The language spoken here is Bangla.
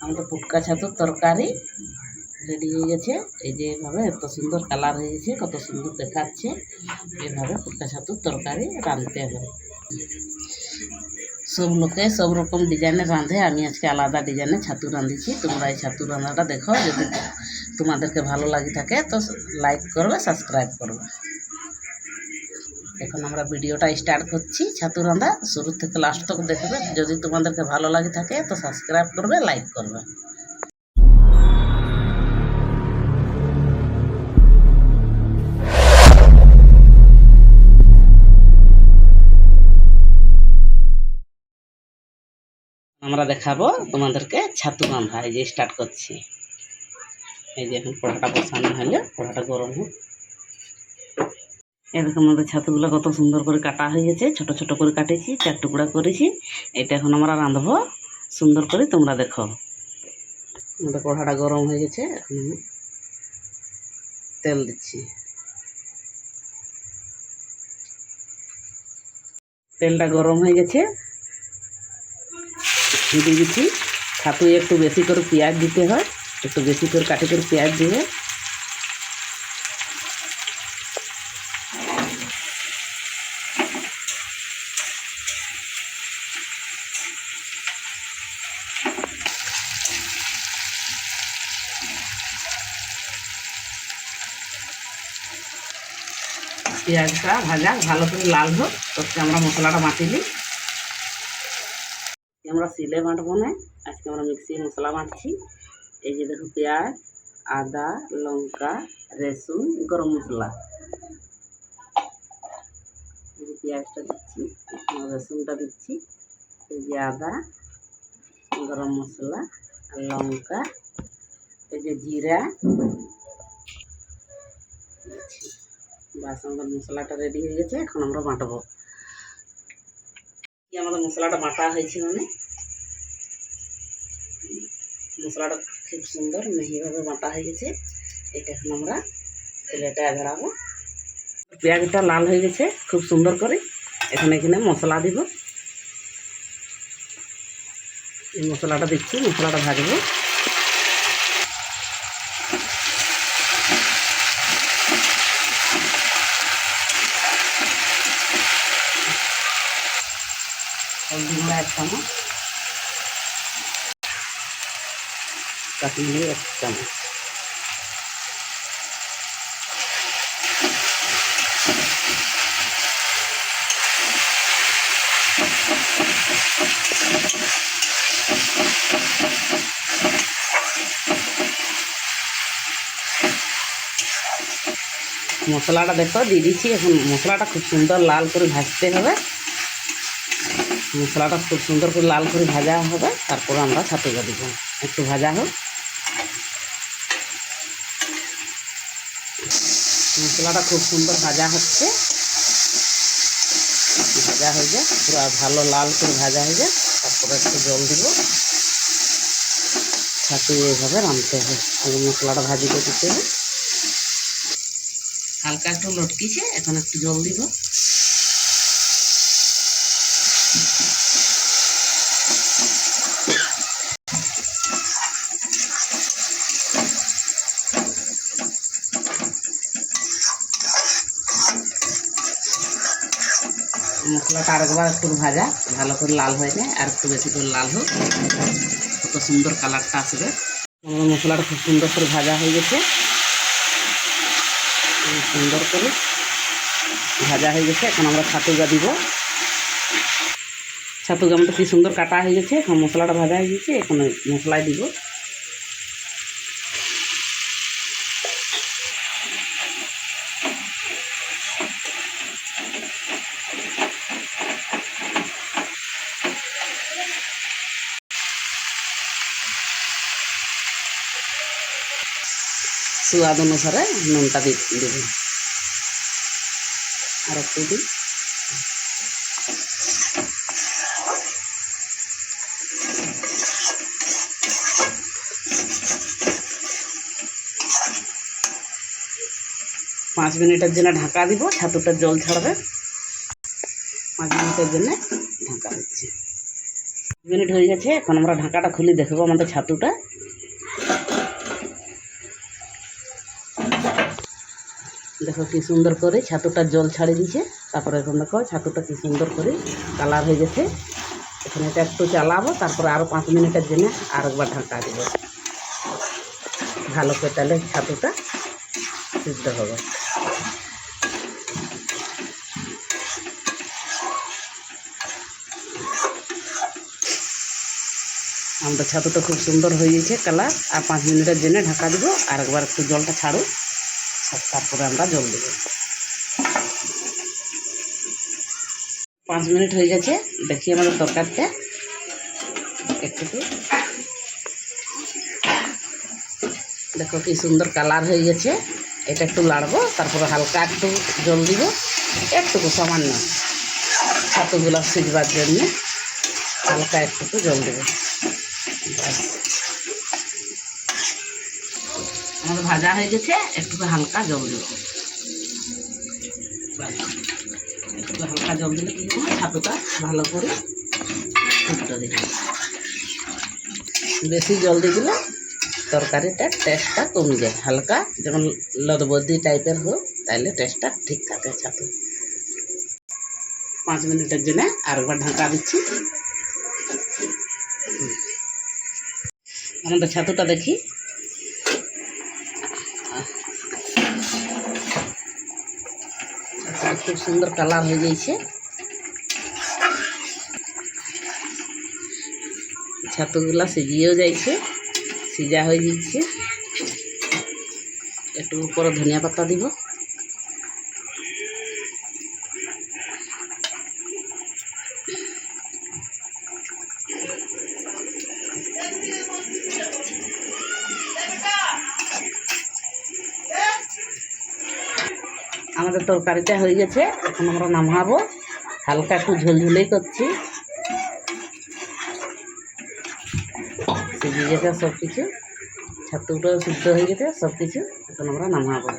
আমাদের ফুটকা ছাতুর তরকারি রেডি হয়ে গেছে। এই যে এভাবে এত সুন্দর কালার হয়ে গেছে, কত সুন্দর দেখাচ্ছে। এভাবে ফুটকা ছাতুর তরকারি রাঁধতে হবে। সব লোকে সব রকম ডিজাইনের রাঁধে, আমি আজকে আলাদা ডিজাইনে ছাতু রাঁধেছি। তোমরা এই ছাতু রান্নাটা দেখো, যদি তোমাদেরকে ভালো লাগে থাকে তো লাইক করবে, সাবস্ক্রাইব করবে। এখন আমরা ভিডিওটা স্টার্ট করছি ছাতু রান্না, শুরু থেকে লাস্ট তক দেখবে। যদি তোমাদেরকে ভালো লাগে থাকে তো সাবস্ক্রাইব করবে, লাইক করবে। আমরা দেখাবো তোমাদেরকে ছাতু রান্না। এই যে স্টার্ট করছি। এই যে এখন কড়াটা বসানো হলে কড়াটা গরম হোক। এরকম আমাদের ছাতুগুলো কত সুন্দর করে কাটা হয়ে গেছে, ছোট ছোট করে কাটেছি, 4 টুকরা করেছি। এটা এখন আমরা রাঁধবো সুন্দর করে, তোমরা দেখো। আমাদের কড়াটা গরম হয়ে গেছে, এখন তেল দিচ্ছি। তেলটা গরম হয়ে গেছে, দিয়ে দিচ্ছি ছাতু। একটু বেশি করে পেঁয়াজ দিতে হয়, একটু বেশি করে কাটি করে পেঁয়াজ দিয়ে পেঁয়াজটা ভাজা ভালো করে লাল হোক, তবে আমরা মশলাটা বাটি দিই। আমরা সিলে বাটবো না, আজকে আমরা মিক্সি মশলা বাটছি। এই যে দেখো, পেঁয়াজ, আদা, লঙ্কা, রসুন, গরম মশলা। এই যে পেঁয়াজটা দিচ্ছি, রসুনটা দিচ্ছি, এই যে আদা, গরম মশলা আর লঙ্কা, এই যে জিরা। বাস আমাদের মশলাটা রেডি হয়ে গেছে, এখন আমরা বাটবো। আমাদের মশলাটা বাটা হয়েছে, মানে মশলাটা খুব সুন্দর মিহিভাবে বাটা হয়ে গেছে। এটা এখন আমরা তেলেটা ঝরাবো। পেঁয়াজটা লাল হয়ে গেছে খুব সুন্দর করে। এখানে মশলা দিব, এই মশলাটা দিচ্ছি, মশলাটা ভাজবো। হলদি গুঁড়া 1 চামচ, কাশ্মীরি 1 চামচ, মশলাটা দেখো দিয়ে দিচ্ছি। এখন মশলাটা খুব সুন্দর লাল করে ভাজতে হবে। মশলাটা খুব সুন্দর করে লাল করে ভাজা হবে, তারপর আমরা ছাতুটা দিব। একটু ভাজা হোক, মশলাটা খুব সুন্দর ভাজা হচ্ছে। ভাজা হয়ে যায়, পুরো ভালো লাল করে ভাজা হয়ে যায়, তারপরে একটু জল দিব। ছাতু এইভাবে রাঁধতে হবে, আগে মশলাটা ভাজি করে দিতে হবে। হালকা একটু লটকিছে, এখন একটু জল দিব। মশলাটা আরেকবার একটু ভাজা ভালো করে লাল হয়ে যায়, আর একটু বেশি করে লাল হোক, কত সুন্দর কালারটা আসবে। আমার মশলাটা খুব সুন্দর করে ভাজা হয়ে গেছে, সুন্দর করে ভাজা হয়ে গেছে। এখন আমরা ছাতুটা দিব। ছাতুটা আমাদের কি সুন্দর কাটা হয়ে গেছে, এখন মশলাটা ভাজা হয়ে গেছে, এখন মশলায় দিব। স্বাদ অনুসারে নুনটা দেব, আর একটু দিই। 5 মিনিটের জন্য ঢাকা দিব, ছাতুটা জল ছাড়বে। 5 মিনিটের জন্য ঢাকা দিচ্ছি। মিনিট হয়ে গেছে, এখন আমরা ঢাকাটা খুলে দেখবো আমাদের ছাতুটা। দেখো কি সুন্দর করে ছাতুটা জল ছাড়ি দিছে। তারপরে এখন দেখো ছাতুটা কি সুন্দর করে কালার হয়ে গেছে। এখন এটা একটু চালাবো, তারপরে আরও 5 মিনিটের জন্য আর একবার ঢাকা দেবো, ভালো করে, তাহলে ছাতুটা সিদ্ধ হবে। আমাদের ছাতুটা খুব সুন্দর হয়ে গেছে কালার। আর 5 মিনিটের জন্য ঢাকা দিব, আর একবার একটু জলটা ছাড়ো, তারপরে আমরা জল দেব। 5 মিনিট হয়ে গেছে, দেখি আমাদের তরকারিটা একটু, দেখো কি সুন্দর কালার হয়ে গেছে। এটা একটু লাড়বো, তারপরে হালকা একটু জল দিব, একটুকু সামান্য ছাতুগুলো সিজবার জন্য হালকা একটু জল দেবো। আমাদের ভাজা হয়ে গেছে, একটু হালকা জল দেব, একটু হালকা জল দিলে কি হবে, ছাতুটা ভালো করে ফুটতে দেবে। বেশি জল দিয়ে দিলে তরকারিটার টেস্টটা কমে যায়, হালকা যেমন লদবদি টাইপের হোক, তাইলে টেস্টটা ঠিক থাকে ছাতু। 5 মিনিটের জন্য আরেকবার ঢাকা দিচ্ছি। আমাদের ছাতুটা দেখি, খুব সুন্দর কালার হয়ে গেছে। ছাতুগুলা সিজিয়েও যাইছে, সিজা হয়ে যাচ্ছে। একটু উপরে ধনিয়া পাতা দিব। আমাদের তরকারিটা হয়ে গেছে, এখন আমরা নামাবো। হালকা একটু ঝোলঝুলেই করছি, সিজে গেছে সব কিছু, ছাতুটাও সিদ্ধ হয়ে গেছে সব কিছু। এখন আমরা নামাবো।